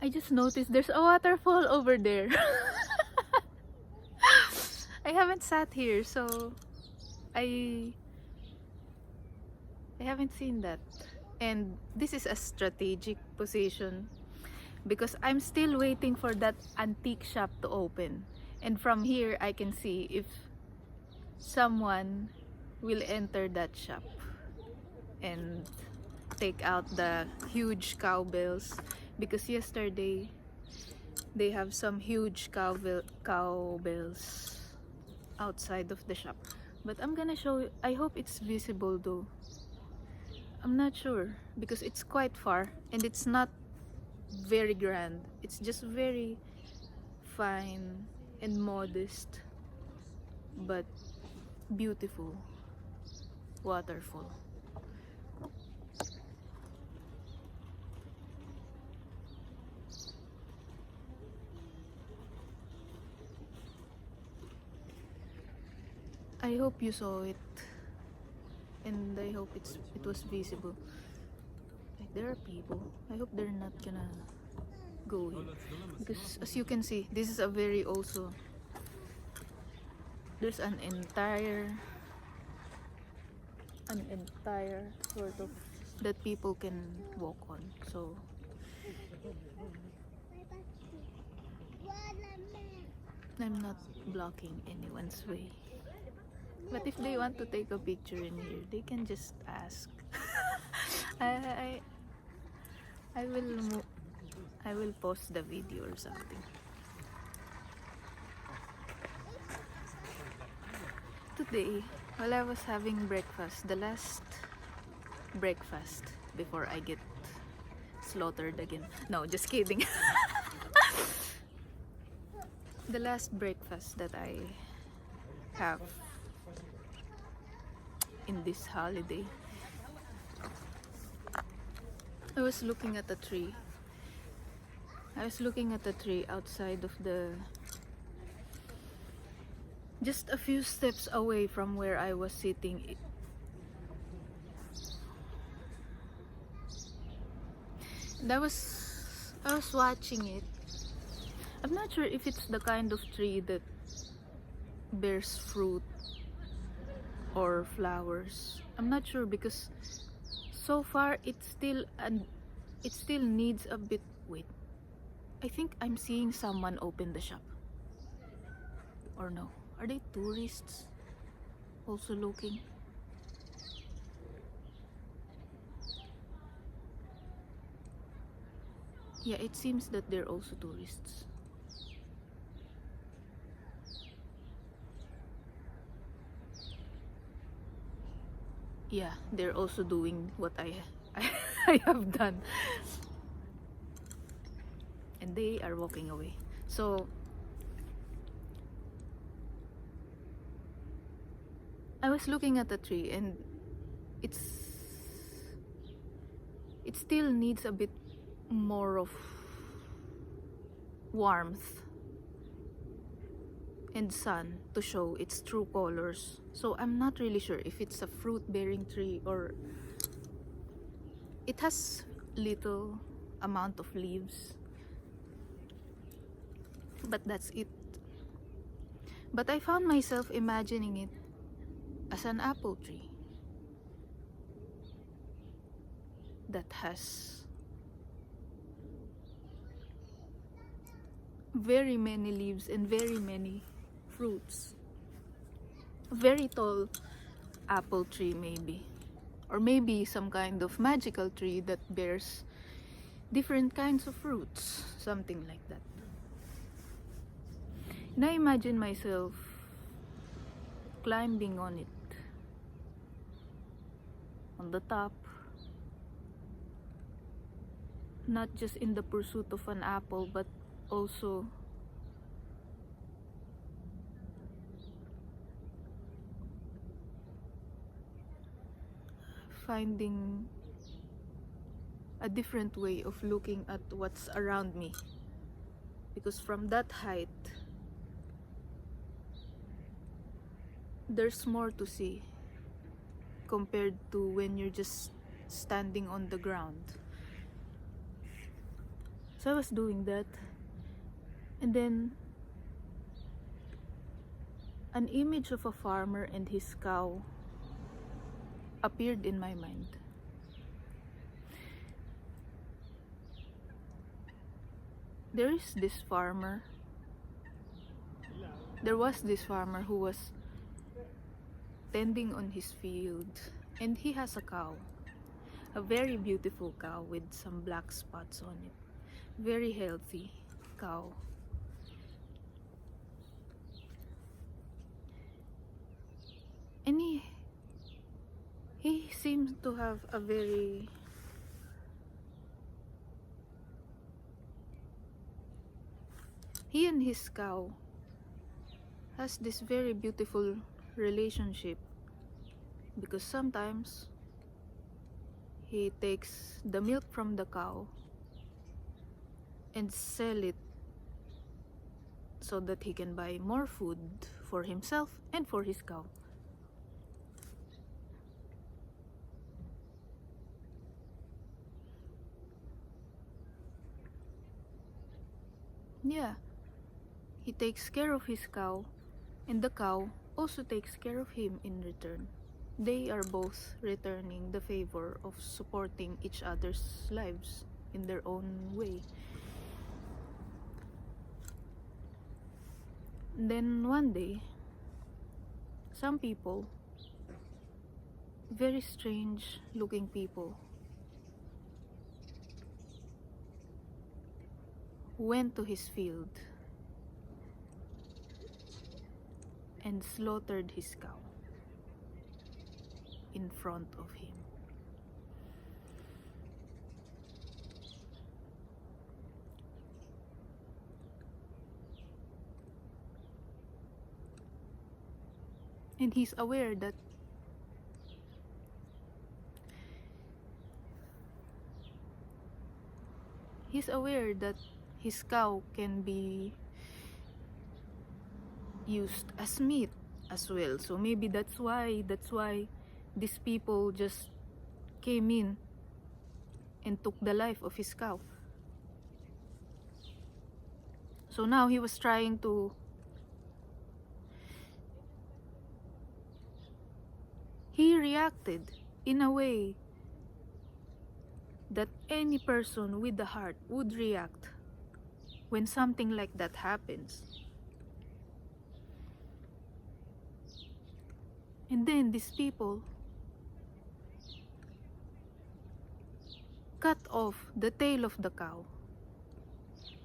I just noticed there's a waterfall over there. I haven't sat here, so I I haven't seen that. And this is a strategic position because I'm still waiting for that antique shop to open. And from here I can see if someone will enter that shop and take out the huge cowbells, because yesterday they have some huge cowbells outside of the shop. But I'm gonna show you. I hope it's visible though. I'm not sure because it's quite far and it's not very grand. It's just very fine and modest but beautiful waterfall. I hope you saw it, and I hope it was visible. Like, there are people. I hope they're not gonna go in because as you can see, this is a very also, there's an entire sort of that people can walk on. So I'm not blocking anyone's way. But if they want to take a picture in here, they can just ask. I I I will post the video or something. Today, while I was having breakfast, the last breakfast before I get slaughtered again. No, just kidding. The last breakfast that I have in this holiday, I was looking at a tree. I was looking at a tree outside of the, just a few steps away from where I was sitting. And I was watching it. I'm not sure if it's the kind of tree that bears fruit or flowers. I'm not sure because so far it still needs a bit. Wait, I think I'm seeing someone open the shop. Or no, are they tourists also looking? Yeah, it seems that they're also tourists. Yeah, they're also doing what I have done. And they are walking away. So I was looking at the tree and it still needs a bit more of warmth and sun to show its true colors. So I'm not really sure if it's a fruit bearing tree or it has little amount of leaves, but that's it. But I found myself imagining it as an apple tree that has very many leaves and very many fruits. A very tall apple tree maybe, or maybe some kind of magical tree that bears different kinds of fruits, something like that. And I imagine myself climbing on it, on the top, not just in the pursuit of an apple, but also finding a different way of looking at what's around me, because from that height there's more to see compared to when you're just standing on the ground. So I was doing that, and then an image of a farmer and his cow appeared in my mind. There was this farmer who was tending on his field, and he has a cow, a very beautiful cow with some black spots on it, very healthy cow. And he seems to have a very he and his cow has this very beautiful relationship, because sometimes he takes the milk from the cow and sell it so that he can buy more food for himself and for his cow. Yeah, he takes care of his cow, and the cow also takes care of him in return. They are both returning the favor of supporting each other's lives in their own way. And then one day, some people, very strange looking people, went to his field and slaughtered his cow in front of him. And he's aware that his cow can be used as meat as well. So maybe that's why these people just came in and took the life of his cow. So now he was trying to he reacted in a way that any person with the heart would react when something like that happens. And then these people cut off the tail of the cow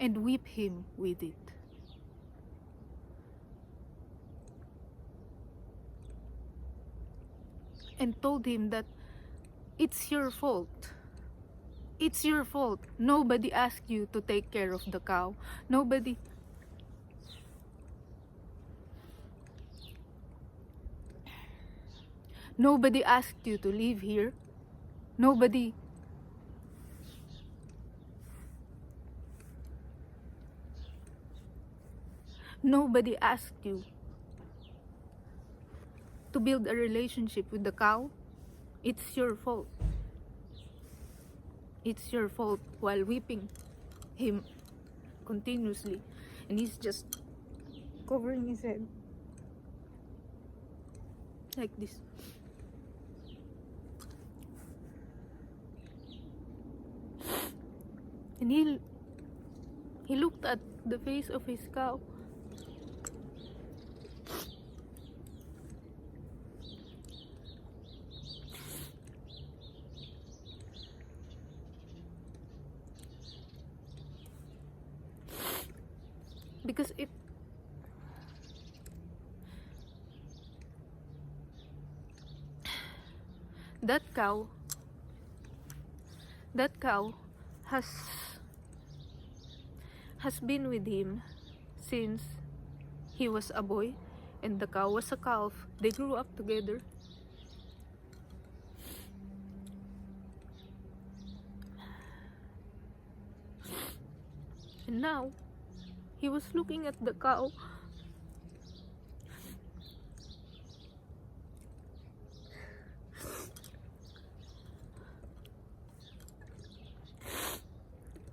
and whip him with it. And told him that it's your fault. It's your fault. Nobody asked you to take care of the cow. Nobody asked you to live here. Nobody asked you to build a relationship with the cow. It's your fault. It's your fault, while whipping him continuously. And he's just covering his head like this. And he looked at the face of his cow. Because that cow has been with him since he was a boy, and the cow was a calf. They grew up together. And now he was looking at the cow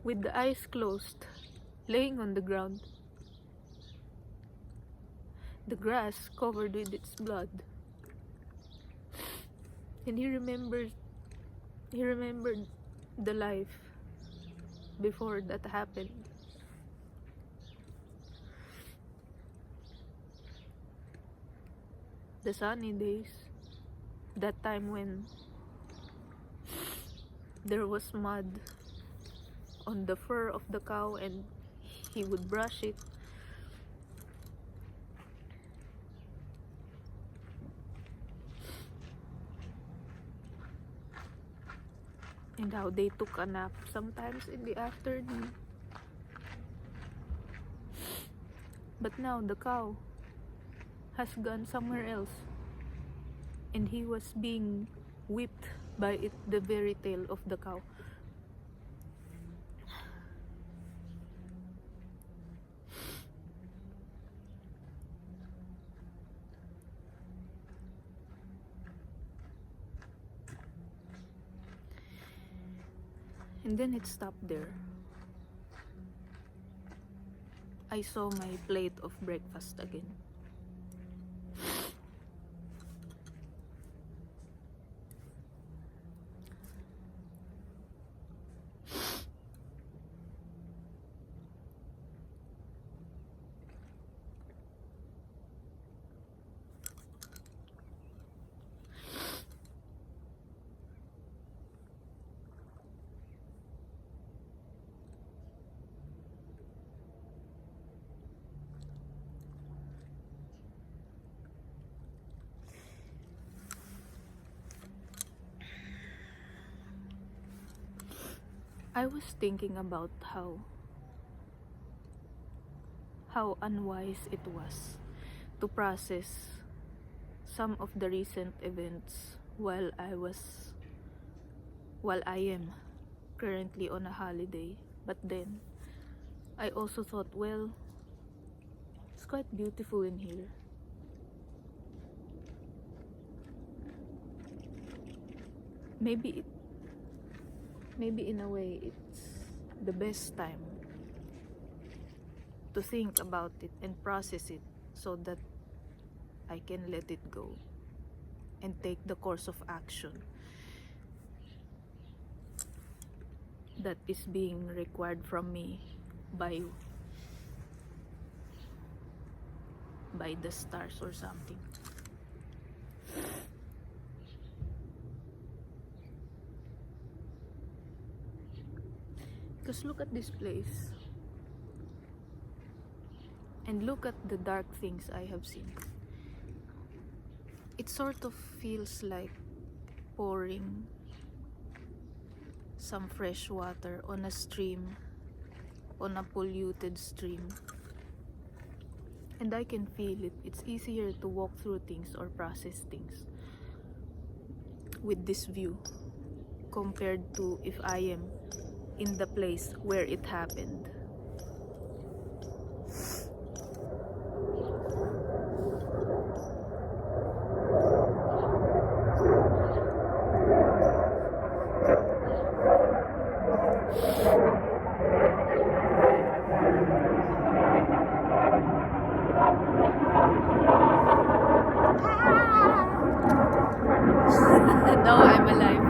with the eyes closed, laying on the ground. The grass covered with its blood. And he remembered the life before that happened. The sunny days, that time when there was mud on the fur of the cow and he would brush it. And how they took a nap sometimes in the afternoon. But now the cow has gone somewhere else, and he was being whipped by the very tail of the cow. And then it stopped there. I saw my plate of breakfast again. I was thinking about how unwise it was to process some of the recent events while I am currently on a holiday. But then I also thought, well, it's quite beautiful in here. Maybe in a way it's the best time to think about it and process it so that I can let it go and take the course of action that is being required from me by the stars or something. Because look at this place and look at the dark things I have seen. It sort of feels like pouring some fresh water on a stream, on a polluted stream. And I can feel it. It's easier to walk through things or process things with this view compared to if I am in the place where it happened. Now I'm alive.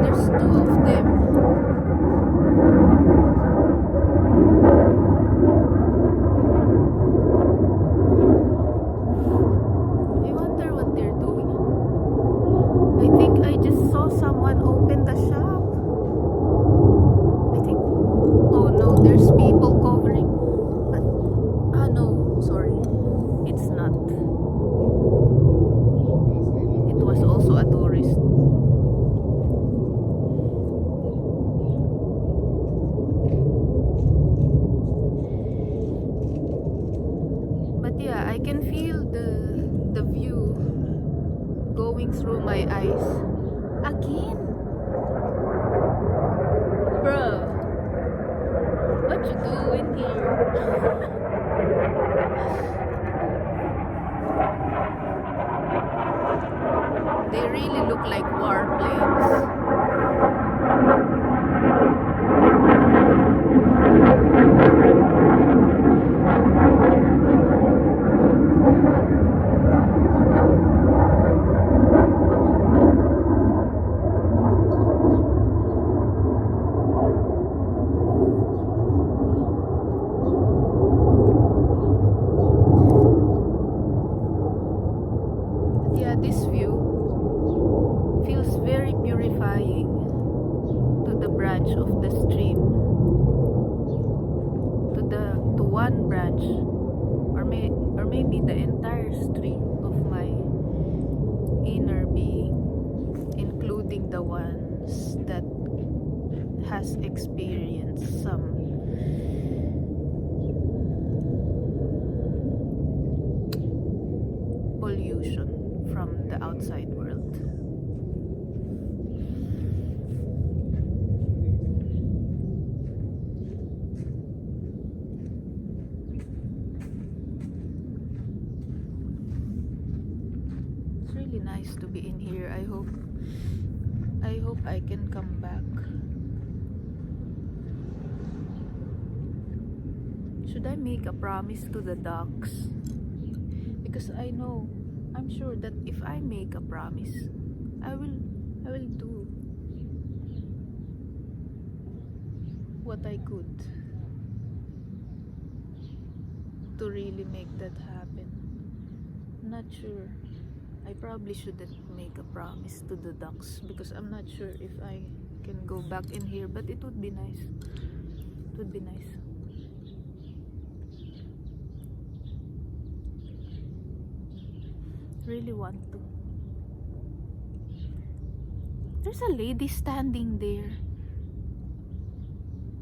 There's two of them. I wonder what they're doing. I think I just saw someone open the shop. I think, oh no, there's people covering. But, no, sorry. It's not. coming through my eyes. Again? Bruh, what you doing here? They really look like warplanes. Yeah, this view feels very purifying to the branch of the stream, to one branch, or maybe the entire stream of my inner being, including the ones that has experienced some pollution from the outside world. It's really nice to be in here. I hope I can come back. Should I make a promise to the ducks? Because I'm sure that if I make a promise, I will do what I could to really make that happen. I'm not sure. I probably shouldn't make a promise to the ducks because I'm not sure if I can go back in here, but it would be nice. It would be nice. Really want to. There's a lady standing there.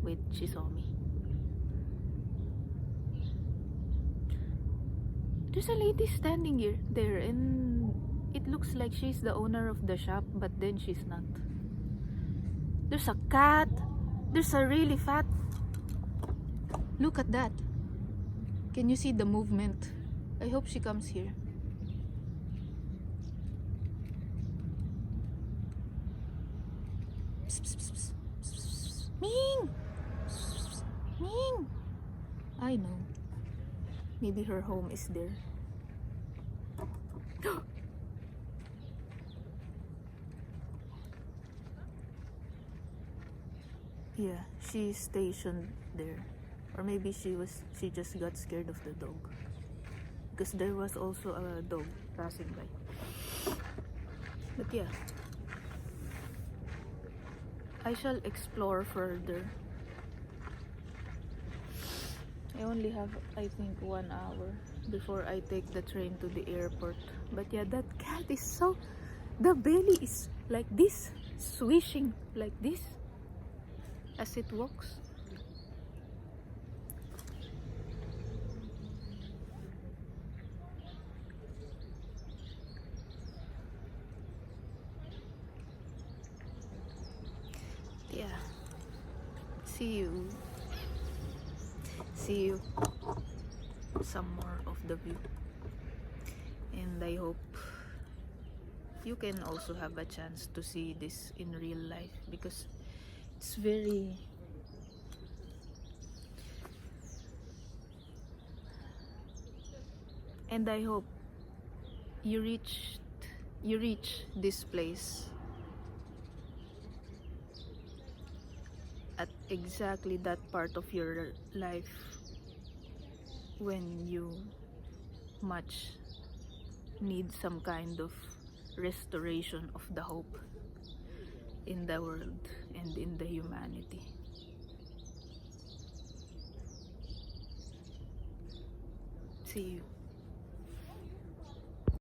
Wait, she saw me. There's a lady standing there, and it looks like she's the owner of the shop, but then she's not. There's a cat. There's a really fat. Look at that. Can you see the movement? I hope she comes here. Ming! Ming! I know. Maybe her home is there. Yeah, she's stationed there. Or maybe she just got scared of the dog. Because there was also a dog passing by. But yeah, I shall explore further. I only have, I think, 1 hour before I take the train to the airport. But yeah, that cat is so... The belly is like this, swishing like this as it walks. Yeah. See you some more of the view, and I hope you can also have a chance to see this in real life, because it's very and I hope you reach this place at exactly that part of your life when you much need some kind of restoration of the hope in the world and in the humanity. See you.